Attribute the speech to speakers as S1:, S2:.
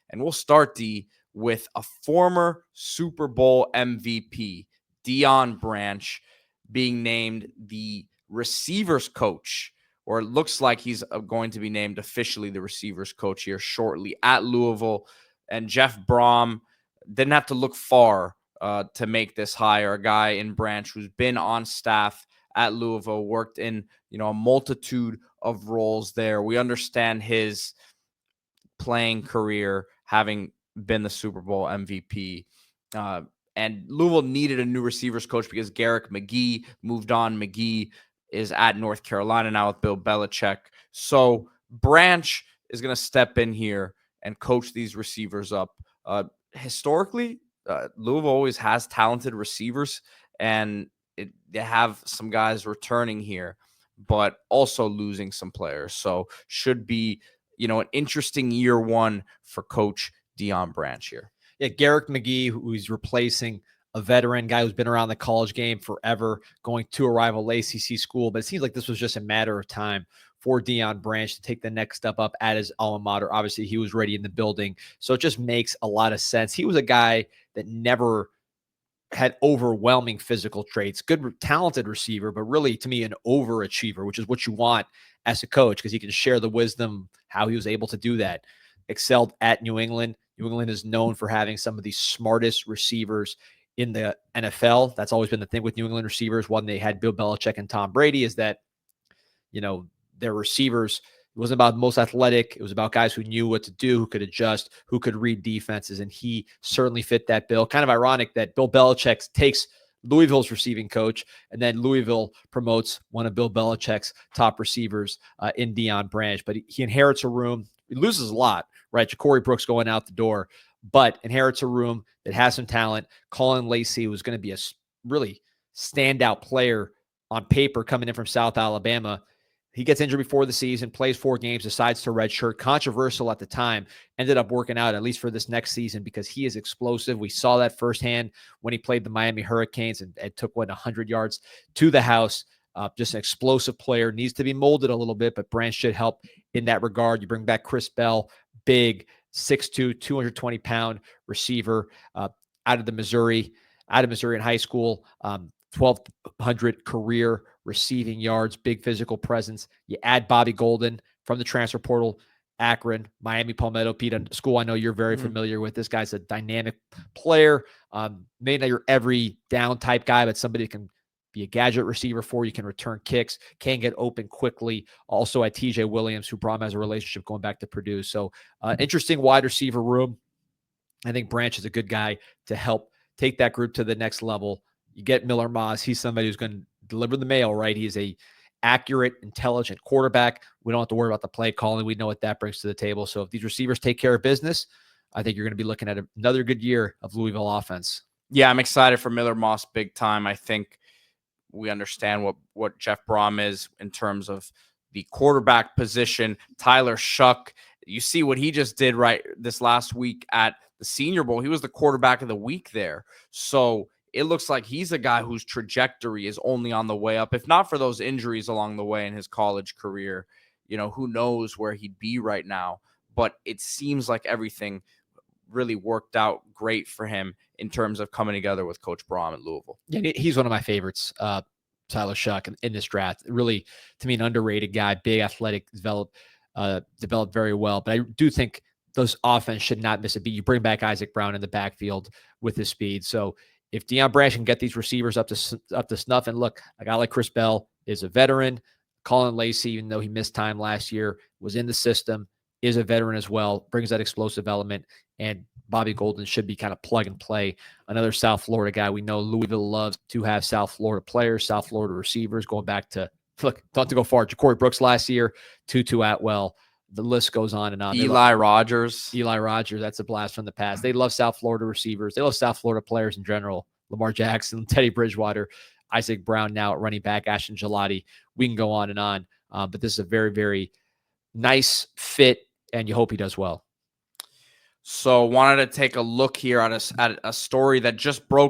S1: And we'll start, D, with a former Super Bowl MVP, Deion Branch, being named the receivers coach, or it looks like he's going to be named officially the receivers coach here shortly at Louisville. And Jeff Brohm didn't have to look far to make this hire. A guy in Branch who's been on staff at Louisville, worked in a multitude of roles there. We understand his playing career, having been the Super Bowl MVP. And Louisville needed a new receivers coach because Garrick McGee moved on. McGee is at North Carolina now with Bill Belichick. So Branch is going to step in here and coach these receivers up. Historically, Louisville always has talented receivers, and they have some guys returning here, but also losing some players. So should be, an interesting year one for Coach Deion Branch here.
S2: Yeah, Garrick McGee, who's replacing a veteran guy who's been around the college game forever, going to a rival ACC school. But it seems like this was just a matter of time for Deion Branch to take the next step up at his alma mater. Obviously, he was ready in the building, so it just makes a lot of sense. He was a guy that never had overwhelming physical traits, good, talented receiver, but really, to me, an overachiever, which is what you want as a coach, because he can share the wisdom, how he was able to do that. Excelled at New England. New England is known for having some of the smartest receivers in the NFL. That's always been the thing with New England receivers. When they had Bill Belichick and Tom Brady, is that, their receivers, it wasn't about most athletic. It was about guys who knew what to do, who could adjust, who could read defenses. And he certainly fit that bill. Kind of ironic that Bill Belichick takes Louisville's receiving coach, and then Louisville promotes one of Bill Belichick's top receivers in Deion Branch. But he inherits a room. He loses a lot, right? Ja'Cory Brooks going out the door, but inherits a room that has some talent. Colin Lacey was going to be a really standout player on paper coming in from South Alabama. He gets injured before the season, plays 4 games, decides to redshirt. Controversial at the time, ended up working out, at least for this next season, because he is explosive. We saw that firsthand when he played the Miami Hurricanes and took 100 yards to the house. Just an explosive player, needs to be molded a little bit, but Branch should help in that regard. You bring back Chris Bell, big, 6'2", 220-pound receiver out of Missouri in high school, 1,200 career receiving yards, big physical presence. You add Bobby Golden from the transfer portal, Akron, Miami Palmetto, Pete, a school I know you're very familiar with. This guy's a dynamic player. Maybe not your every down type guy, but somebody who can be a gadget receiver for you, can return kicks, can get open quickly. Also at TJ Williams, who Brohm has a relationship going back to Purdue. So interesting wide receiver room. I think Branch is a good guy to help take that group to the next level. You get Miller Moss. He's somebody who's going to deliver the mail, right? He is a accurate, intelligent quarterback. We don't have to worry about the play calling. We know what that brings to the table. So if these receivers take care of business, I think you're going to be looking at another good year of Louisville offense.
S1: Yeah, I'm excited for Miller Moss big time. I think we understand what Jeff Brohm is in terms of the quarterback position. Tyler Shuck, you see what he just did right this last week at the Senior Bowl. He was the quarterback of the week there. So it looks like he's a guy whose trajectory is only on the way up. If not for those injuries along the way in his college career, who knows where he'd be right now. But it seems like everything really worked out great for him in terms of coming together with Coach Brohm at Louisville.
S2: Yeah, he's one of my favorites, Tyler Shuck, in this draft. Really, to me, an underrated guy, big, athletic, developed very well. But I do think those offense should not miss a beat. You bring back Isaac Brown in the backfield with his speed. So if Deion Branch can get these receivers up to snuff, and look, a guy like Chris Bell is a veteran. Colin Lacey, even though he missed time last year, was in the system, is a veteran as well, brings that explosive element. And Bobby Golden should be kind of plug and play. Another South Florida guy. We know Louisville loves to have South Florida players, South Florida receivers, going back to, look, don't have to go far. Ja'Cory Brooks last year, Tutu Atwell. The list goes on and on.
S1: Eli Rogers,
S2: that's a blast from the past. They love South Florida receivers. They love South Florida players in general. Lamar Jackson, Teddy Bridgewater, Isaac Brown now at running back, Ashton Gelati. We can go on and on. But this is a very, very nice fit, and you hope he does well.
S1: So wanted to take a look here at a story that just broke